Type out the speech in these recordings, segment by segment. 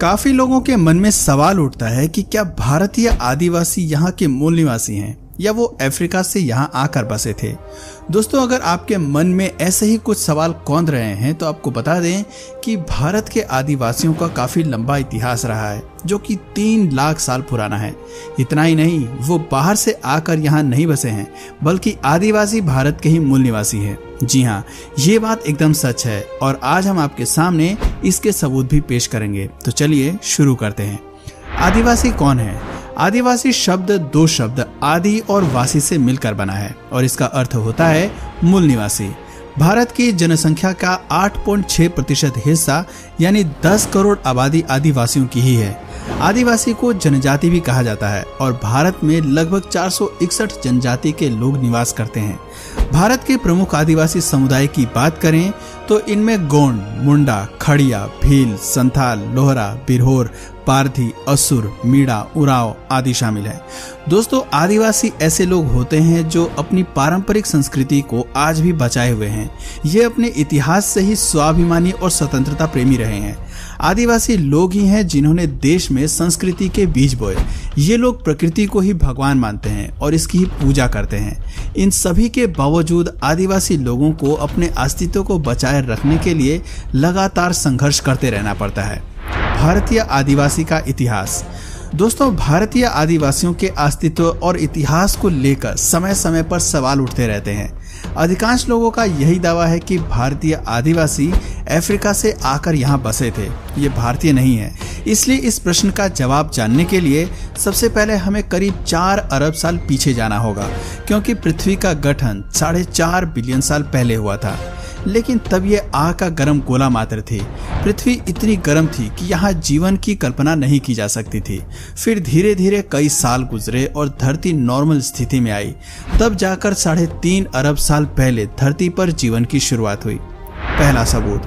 काफी लोगों के मन में सवाल उठता है कि क्या भारतीय आदिवासी यहाँ के मूल निवासी हैं या वो अफ्रीका से यहाँ आकर बसे थे। दोस्तों, अगर आपके मन में ऐसे ही कुछ सवाल कौंध रहे हैं तो आपको बता दें कि भारत के आदिवासियों का काफी लंबा इतिहास रहा है जो कि 3 लाख साल पुराना है। इतना ही नहीं, वो बाहर से आकर यहाँ नहीं बसे हैं बल्कि आदिवासी भारत के ही मूल निवासी हैं। जी हाँ, ये बात एकदम सच है और आज हम आपके सामने इसके सबूत भी पेश करेंगे। तो चलिए शुरू करते हैं। आदिवासी कौन है? आदिवासी शब्द 2 शब्द आदि और वासी से मिलकर बना है और इसका अर्थ होता है मूल निवासी। भारत की जनसंख्या का 8.6% हिस्सा यानी 10 करोड़ आबादी आदिवासियों की ही है। आदिवासी को जनजाति भी कहा जाता है और भारत में लगभग 461 जनजाति के लोग निवास करते हैं। भारत के प्रमुख आदिवासी समुदाय की बात करें तो इनमें गोंड, मुंडा, खड़िया, भील, संथाल, लोहरा, बिरहोर, पारधी, असुर, मीणा, उराव आदि शामिल है। दोस्तों, आदिवासी ऐसे लोग होते हैं जो अपनी पारंपरिक संस्कृति को आज भी बचाए हुए हैं। ये अपने इतिहास से ही स्वाभिमानी और स्वतंत्रता प्रेमी रहे हैं। आदिवासी लोग ही हैं जिन्होंने देश में संस्कृति के बीज बोए। ये लोग प्रकृति को ही भगवान मानते हैं और इसकी ही पूजा करते हैं। इन सभी के बावजूद आदिवासी लोगों को अपने अस्तित्व को बचाए रखने के लिए लगातार संघर्ष करते रहना पड़ता है। भारतीय आदिवासी का इतिहास। दोस्तों, भारतीय आदिवासियों के अस्तित्व और इतिहास को लेकर समय समय पर सवाल उठते रहते हैं। अधिकांश लोगों का यही दावा है कि भारतीय आदिवासी अफ्रीका से आकर यहाँ बसे थे, ये भारतीय नहीं है। इसलिए इस प्रश्न का जवाब जानने के लिए सबसे पहले हमें करीब 4 अरब साल पीछे जाना होगा, क्योंकि पृथ्वी का गठन 4.5 बिलियन साल पहले हुआ था। लेकिन तब ये आग का गर्म गोला मात्र थी। पृथ्वी इतनी गर्म थी कि यहाँ जीवन की कल्पना नहीं की जा सकती थी। फिर धीरे धीरे कई साल गुजरे और धरती नॉर्मल स्थिति में आई। तब जाकर 3.5 अरब साल पहले धरती पर जीवन की शुरुआत हुई। पहला सबूत,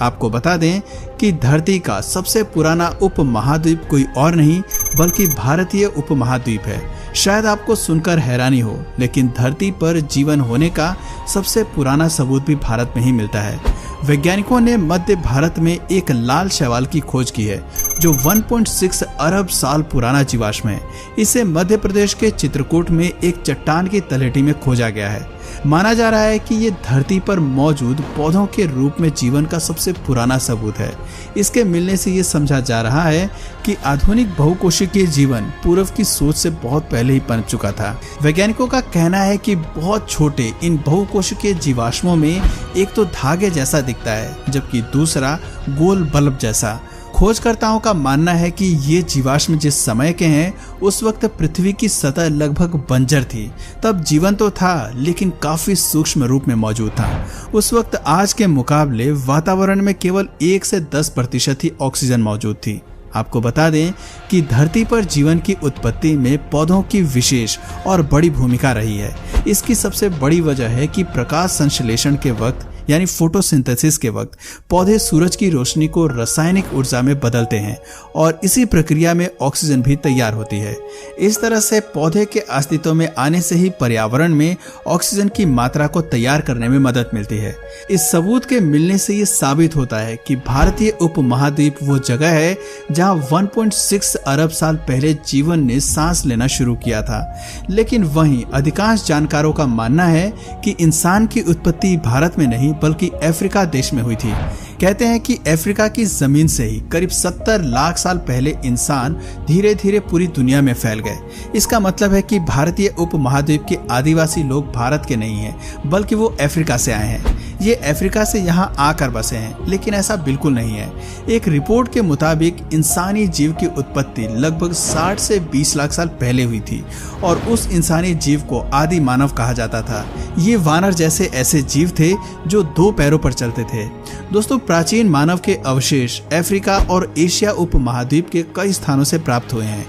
आपको बता दें कि धरती का सबसे पुराना उपमहाद्वीप कोई और नहीं बल्कि भारतीय उपमहाद्वीप है। शायद आपको सुनकर हैरानी हो, लेकिन धरती पर जीवन होने का सबसे पुराना सबूत भी भारत में ही मिलता है। वैज्ञानिकों ने मध्य भारत में एक लाल शैवाल की खोज की है जो 1.6 अरब साल पुराना जीवाश्म है। इसे मध्य प्रदेश के चित्रकूट में एक चट्टान की तलहटी में खोजा गया है। माना जा रहा है कि ये धरती पर मौजूद पौधों के रूप में जीवन का सबसे पुराना सबूत है। इसके मिलने से ये समझा जा रहा है कि आधुनिक बहुकोशिकीय जीवन पूर्व की सोच से बहुत पहले ही पनप चुका था। वैज्ञानिकों का कहना है कि बहुत छोटे इन बहुकोशिकीय जीवाश्मों में एक तो धागे जैसा दिखता है जबकि दूसरा गोल बल्ब जैसा। खोजकर्ताओं का मानना है कि ये जीवाश्म जिस समय के हैं उस वक्त पृथ्वी की सतह लगभग बंजर थी। तब जीवन तो था लेकिन काफी सूक्ष्म रूप में मौजूद था। उस वक्त आज के मुकाबले वातावरण में केवल 1 से 10% ही ऑक्सीजन मौजूद थी। आपको बता दें कि धरती पर जीवन की उत्पत्ति में पौधों की विशेष और बड़ी भूमिका रही है। इसकी सबसे बड़ी वजह है कि प्रकाश संश्लेषण के वक्त यानी फोटोसिंथेसिस के वक्त पौधे सूरज की रोशनी को रासायनिक ऊर्जा में बदलते हैं और इसी प्रक्रिया में ऑक्सीजन भी तैयार होती है। इस तरह से पौधे के अस्तित्व में आने से ही पर्यावरण में ऑक्सीजन की मात्रा को तैयार करने में मदद मिलती है। इस सबूत के मिलने से ये साबित होता है कि भारतीय उपमहाद्वीप वो जगह है जहां 1.6 अरब साल पहले जीवन ने सांस लेना शुरू किया था। लेकिन वहीं अधिकांश जानकारों का मानना है कि इंसान की उत्पत्ति भारत में नहीं बल्कि अफ्रीका देश में हुई थी। कहते हैं कि अफ्रीका की जमीन से ही करीब 70 लाख साल पहले इंसान धीरे धीरे पूरी दुनिया में फैल गए। इसका मतलब है कि भारतीय उपमहाद्वीप के आदिवासी लोग भारत के नहीं हैं बल्कि वो अफ्रीका से आए हैं। ये अफ्रीका से यहाँ आकर बसे हैं, लेकिन ऐसा बिल्कुल नहीं है। एक रिपोर्ट के मुताबिक इंसानी जीव की उत्पत्ति लगभग 60 से 20 लाख साल पहले हुई थी और उस इंसानी जीव को आदि मानव कहा जाता था। ये वानर जैसे ऐसे जीव थे जो 2 पैरों पर चलते थे। दोस्तों, प्राचीन मानव के अवशेष अफ्रीका और एशिया उपमहाद्वीप के कई स्थानों से प्राप्त हुए हैं।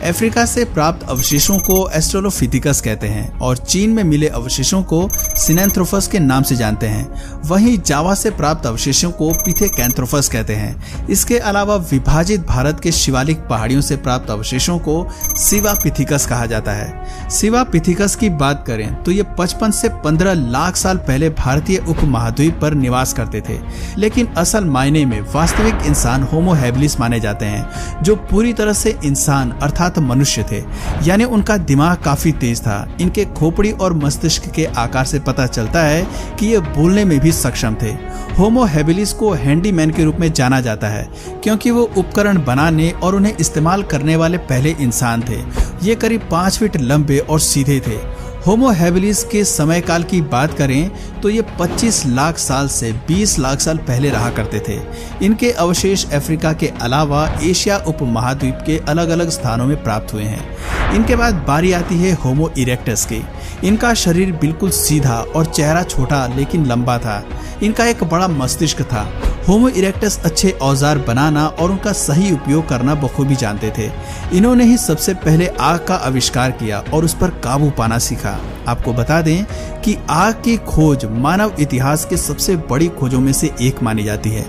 अफ्रीका से प्राप्त अवशेषों को एस्ट्रोलोफिथिकस कहते हैं और चीन में मिले अवशेषों को सिनेंथ्रोपस के नाम से जानते हैं। वहीं जावा से प्राप्त अवशेषों को पिथेकैंथ्रोपस कहते हैं। इसके अलावा विभाजित भारत के शिवालिक पहाड़ियों से प्राप्त अवशेषों को सिवा पिथिकस कहा जाता है। सिवा पिथिकस की बात करें तो ये 55 से 15 लाख साल पहले भारतीय उपमहाद्वीप पर निवास करते थे, लेकिन लेकिन असल मायने में वास्तविक इंसान होमो हैबिलिस माने जाते हैं, जो पूरी तरह से इंसान अर्थात मनुष्य थे। यानी उनका दिमाग काफी तेज था। इनके खोपड़ी और मस्तिष्क के आकार से पता चलता है कि ये बोलने में भी सक्षम थे। होमो हैबिलिस को हैंडीमैन के रूप में जाना जाता है क्योंकि वो उपकरण बनाने और उन्हें इस्तेमाल करने वाले पहले इंसान थे। ये करीब 5 फीट लंबे और सीधे थे। होमो हैबिलिस के समय काल की बात करें तो ये 25 लाख साल से 20 लाख साल पहले रहा करते थे। इनके अवशेष अफ्रीका के अलावा एशिया उपमहाद्वीप के अलग अलग स्थानों में प्राप्त हुए हैं। इनके बाद बारी आती है होमो इरेक्टस की। इनका शरीर बिल्कुल सीधा और चेहरा छोटा लेकिन लंबा था। इनका एक बड़ा मस्तिष्क था। होमो इरेक्टस अच्छे औजार बनाना और उनका सही उपयोग करना बखूबी जानते थे। इन्होंने ही सबसे पहले आग का आविष्कार किया और उस पर काबू पाना सीखा। आपको बता दें कि आग की खोज मानव इतिहास के सबसे बड़ी खोजों में से एक मानी जाती है।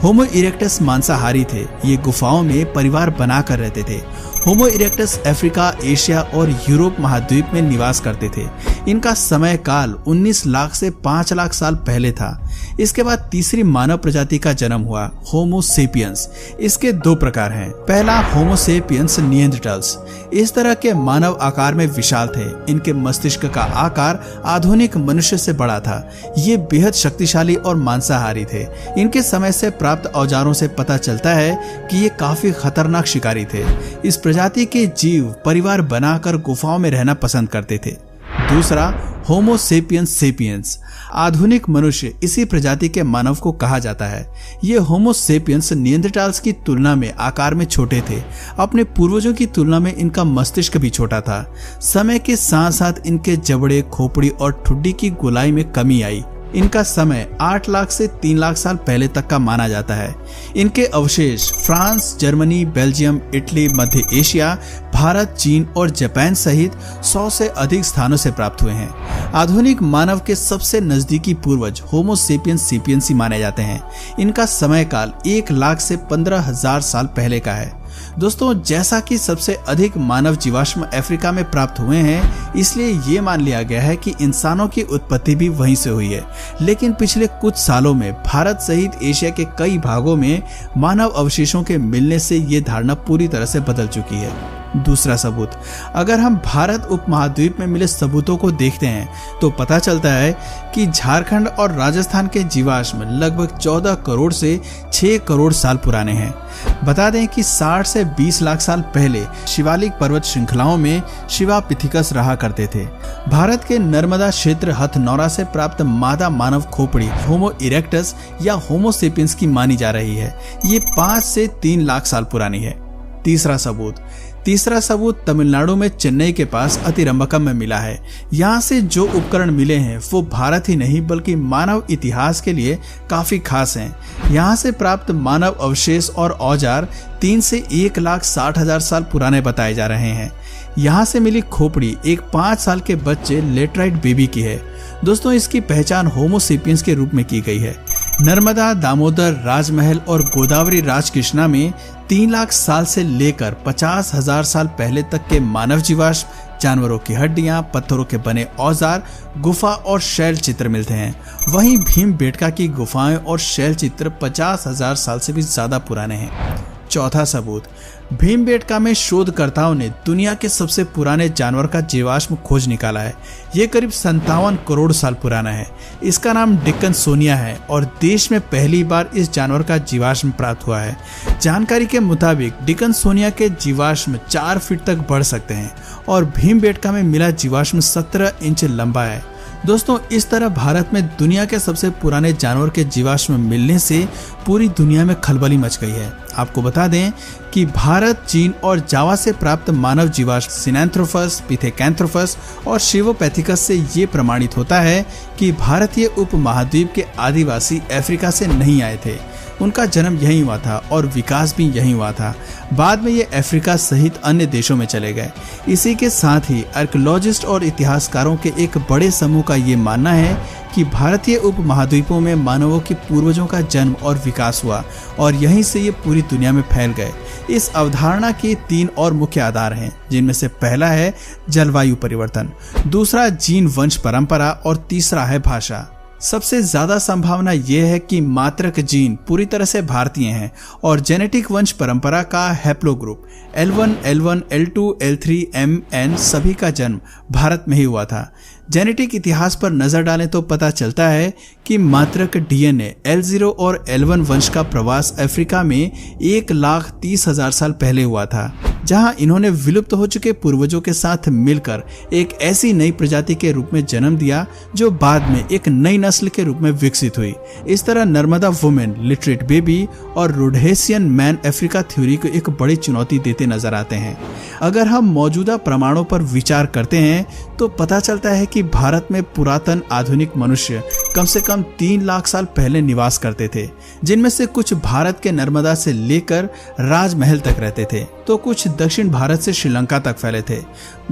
होमो इरेक्टस मांसाहारी थे। ये गुफाओं में परिवार बनाकर रहते थे। होमो इरेक्टस अफ्रीका, एशिया और यूरोप महाद्वीप में निवास करते थे। इनका समय काल 19 लाख से 5 लाख साल पहले था। इसके बाद तीसरी मानव प्रजाति का जन्म हुआ, होमो सेपियंस। इसके 2 प्रकार हैं। पहला होमो सेपियंस निएंडरथाल्स। इस तरह के मानव आकार में विशाल थे। इनके मस्तिष्क का आकार आधुनिक मनुष्य से बड़ा था। ये बेहद शक्तिशाली और मांसाहारी थे। इनके समय से प्राप्त औजारों से पता चलता है कि ये काफी खतरनाक शिकारी थे। इस प्रजाति के जीव परिवार बनाकर गुफाओं में रहना पसंद करते थे। दूसरा होमो सेपियंस सेपियंस। आधुनिक मनुष्य इसी प्रजाति के मानव को कहा जाता है। ये होमो सेपियंस निएंडरथाल्स की तुलना में आकार में छोटे थे। अपने पूर्वजों की तुलना में इनका मस्तिष्क भी छोटा था। समय के साथ साथ इनके जबड़े, खोपड़ी और ठुड्डी की गोलाई में कमी आई। इनका समय 8 लाख से 3 लाख साल पहले तक का माना जाता है। इनके अवशेष फ्रांस, जर्मनी, बेल्जियम, इटली, मध्य एशिया, भारत, चीन और जापान सहित 100 से अधिक स्थानों से प्राप्त हुए हैं। आधुनिक मानव के सबसे नजदीकी पूर्वज होमो सेपियंस सेपियंसी माने जाते हैं। इनका समय काल 1 लाख से 15,000 साल पहले का है। दोस्तों, जैसा कि सबसे अधिक मानव जीवाश्म अफ्रीका में प्राप्त हुए हैं, इसलिए ये मान लिया गया है कि इंसानों की उत्पत्ति भी वहीं से हुई है। लेकिन पिछले कुछ सालों में भारत सहित एशिया के कई भागों में मानव अवशेषों के मिलने से ये धारणा पूरी तरह से बदल चुकी है। दूसरा सबूत, अगर हम भारत उपमहाद्वीप में मिले सबूतों को देखते हैं तो पता चलता है कि झारखंड और राजस्थान के जीवाश्म लगभग 14 करोड़ से 6 करोड़ साल पुराने हैं। बता दें कि 60 से 20 लाख साल पहले शिवालिक पर्वत श्रृंखलाओं में शिवापिथिकस रहा करते थे। भारत के नर्मदा क्षेत्र हथनौरा से प्राप्त मादा मानव खोपड़ी होमो इरेक्टस या होमो सेपियंस की मानी जा रही है। ये 5 से 3 लाख साल पुरानी है। तीसरा सबूत तमिलनाडु में चेन्नई के पास अतिरंबकम में मिला है। यहाँ से जो उपकरण मिले हैं वो भारत ही नहीं बल्कि मानव इतिहास के लिए काफी खास हैं। यहाँ से प्राप्त मानव अवशेष और औजार 3 से 1,60,000 साल पुराने बताए जा रहे हैं। यहाँ से मिली खोपड़ी एक 5 साल के बच्चे लेटराइट बेबी की है। दोस्तों, इसकी पहचान होमो सेपियंस के रूप में की गई है। नर्मदा, दामोदर, राजमहल और गोदावरी राजकृष्णा में 3 लाख साल से लेकर 50,000 साल पहले तक के मानव जीवाश्म, जानवरों की हड्डियां, पत्थरों के बने औजार, गुफा और शैल चित्र मिलते हैं। वहीं भीमबेटका की गुफाएं और शैल चित्र 50,000 साल से भी ज्यादा पुराने हैं। चौथा सबूत, भीमबेटका में शोधकर्ताओं ने दुनिया के सबसे पुराने जानवर का जीवाश्म खोज निकाला है। ये करीब 57 करोड़ साल पुराना है। इसका नाम डिकन्सोनिया है और देश में पहली बार इस जानवर का जीवाश्म प्राप्त हुआ है। जानकारी के मुताबिक डिकन्सोनिया के जीवाश्म 4 फीट तक बढ़ सकते हैं और भीमबेटका में मिला जीवाश्म 17 इंच लंबा है। दोस्तों, इस तरह भारत में दुनिया के सबसे पुराने जानवर के जीवाश्म मिलने से पूरी दुनिया में खलबली मच गई है। आपको बता दें कि भारत, चीन और जावा से प्राप्त मानव जीवाश्म सिनेंथ्रोपस, पिथेकैंथ्रोपस और शिवोपैथिकस से ये प्रमाणित होता है कि भारतीय उपमहाद्वीप के आदिवासी अफ्रीका से नहीं आए थे। उनका जन्म यहीं हुआ था और विकास भी यहीं हुआ था। बाद में ये अफ्रीका सहित अन्य देशों में चले गए। इसी के साथ ही आर्कियोलॉजिस्ट और इतिहासकारों के एक बड़े समूह का ये मानना है कि भारतीय उपमहाद्वीपों में मानवों के पूर्वजों का जन्म और विकास हुआ और यहीं से ये पूरी दुनिया में फैल गए। इस अवधारणा के 3 और मुख्य आधार हैं, जिनमें से पहला है जलवायु परिवर्तन, दूसरा जीन वंश परंपरा और तीसरा है भाषा। सबसे ज्यादा संभावना यह है कि मातृक जीन पूरी तरह से भारतीय हैं और जेनेटिक वंश परंपरा का haplo group L1, L1, L2, L3, MN सभी का जन्म भारत में ही हुआ था। जेनेटिक इतिहास पर नजर डालें तो पता चलता है कि मातृक DNA L0 और L1 वंश का प्रवास अफ्रीका में 1,30,000 साल पहले हुआ था, जहां इन्होंने विलुप्त हो चुके पूर्वजों के साथ मिलकर एक ऐसी नई प्रजाति के रूप में जन्म दिया जो बाद में एक नई नस्ल के रूप में विकसित हुई। इस तरह नर्मदा वुमेन, लिटरेट बेबी और रोडेशियन मैन अफ्रीका थ्योरी को एक बड़ी चुनौती देते नजर आते हैं। अगर हम मौजूदा प्रमाणों पर विचार करते हैं तो पता चलता है कि भारत में पुरातन आधुनिक मनुष्य कम से कम 3 लाख साल पहले निवास करते थे, जिनमें से कुछ भारत के नर्मदा से लेकर राजमहल तक रहते थे तो कुछ दक्षिण भारत से श्रीलंका तक फैले थे।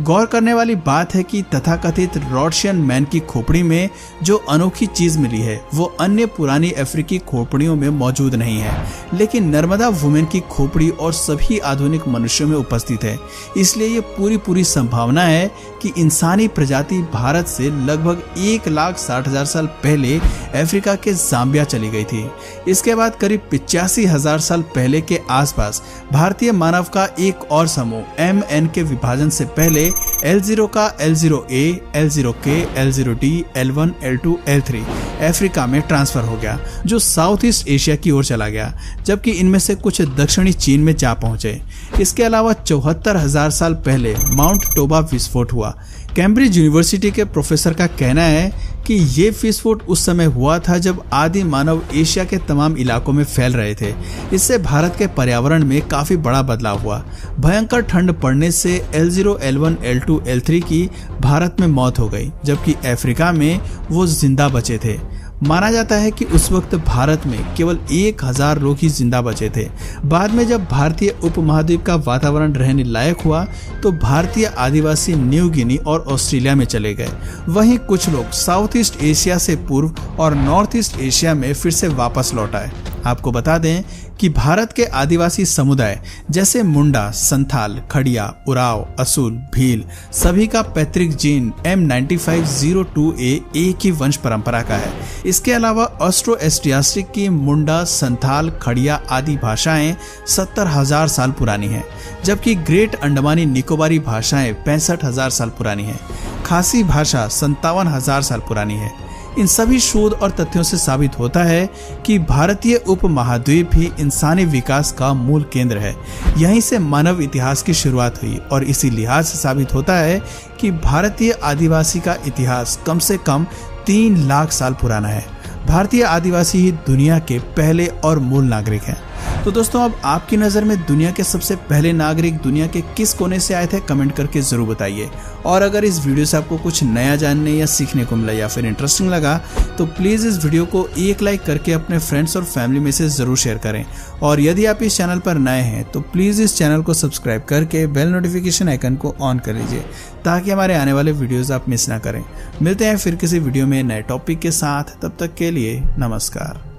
गौर करने वाली बात है कि तथाकथित रोडेशियन मैन की खोपड़ी में जो अनोखी चीज मिली है वो अन्य पुरानी अफ्रीकी खोपड़ियों में मौजूद नहीं है, लेकिन नर्मदा वुमेन की खोपड़ी और सभी आधुनिक मनुष्यों में उपस्थित है। इसलिए ये पूरी संभावना है कि इंसानी प्रजाति भारत से लगभग 1,60,000 साल पहले अफ्रीका के जाम्बिया चली गई थी। इसके बाद करीब 85,000 साल पहले के आसपास भारतीय मानव का एक और समूह MN के विभाजन से पहले L0 का L0A, L0K, L0D, L1, L2, L3 Africa में ट्रांसफर हो गया, जो साउथ ईस्ट एशिया की ओर चला गया, जबकि इनमें से कुछ दक्षिणी चीन में जा पहुंचे। इसके अलावा 74,000 साल पहले माउंट टोबा विस्फोट हुआ। कैम्ब्रिज यूनिवर्सिटी के प्रोफेसर का कहना है कि ये विस्फोट उस समय हुआ था जब आदि मानव एशिया के तमाम इलाकों में फैल रहे थे। इससे भारत के पर्यावरण में काफी बड़ा बदलाव हुआ। भयंकर ठंड पड़ने से L0, L1, L2, L3 की भारत में मौत हो गई, जबकि अफ्रीका में वो जिंदा बचे थे। माना जाता है कि उस वक्त भारत में केवल 1,000 लोग ही जिंदा बचे थे। बाद में जब भारतीय उपमहाद्वीप का वातावरण रहने लायक हुआ तो भारतीय आदिवासी न्यू गिनी और ऑस्ट्रेलिया में चले गए। वहीं कुछ लोग साउथ ईस्ट एशिया से पूर्व और नॉर्थ ईस्ट एशिया में फिर से वापस लौट आए। आपको बता दें कि भारत के आदिवासी समुदाय जैसे मुंडा, संथाल, खड़िया, उराव, असूल, भील सभी का पैतृक जीन M9502A एक ही वंश परंपरा का है। इसके अलावा ऑस्ट्रो-एस्टियास्टिक की मुंडा, संथाल, खड़िया आदि भाषाएं 70,000 साल पुरानी हैं, जबकि ग्रेट अंडमानी निकोबारी भाषाएं 65,000 साल पुरानी हैं। खासी भाषा 57,000 साल पुरानी है। इन सभी शोध और तथ्यों से साबित होता है कि भारतीय उपमहाद्वीप ही इंसानी विकास का मूल केंद्र है। यहीं से मानव इतिहास की शुरुआत हुई और इसी लिहाज से साबित होता है कि भारतीय आदिवासी का इतिहास कम से कम 3 लाख साल पुराना है। भारतीय आदिवासी ही दुनिया के पहले और मूल नागरिक हैं। तो दोस्तों, अब आपकी नज़र में दुनिया के सबसे पहले नागरिक दुनिया के किस कोने से आए थे, कमेंट करके ज़रूर बताइए। और अगर इस वीडियो से आपको कुछ नया जानने या सीखने को मिला या फिर इंटरेस्टिंग लगा तो प्लीज़ इस वीडियो को एक लाइक करके अपने फ्रेंड्स और फैमिली में से ज़रूर शेयर करें। और यदि आप इस चैनल पर नए हैं तो प्लीज़ इस चैनल को सब्सक्राइब करके बेल नोटिफिकेशन आइकन को ऑन कर लीजिए ताकि हमारे आने वाले वीडियोज़ आप मिस ना करें। मिलते हैं फिर किसी वीडियो में नए टॉपिक के साथ, तब तक के लिए नमस्कार।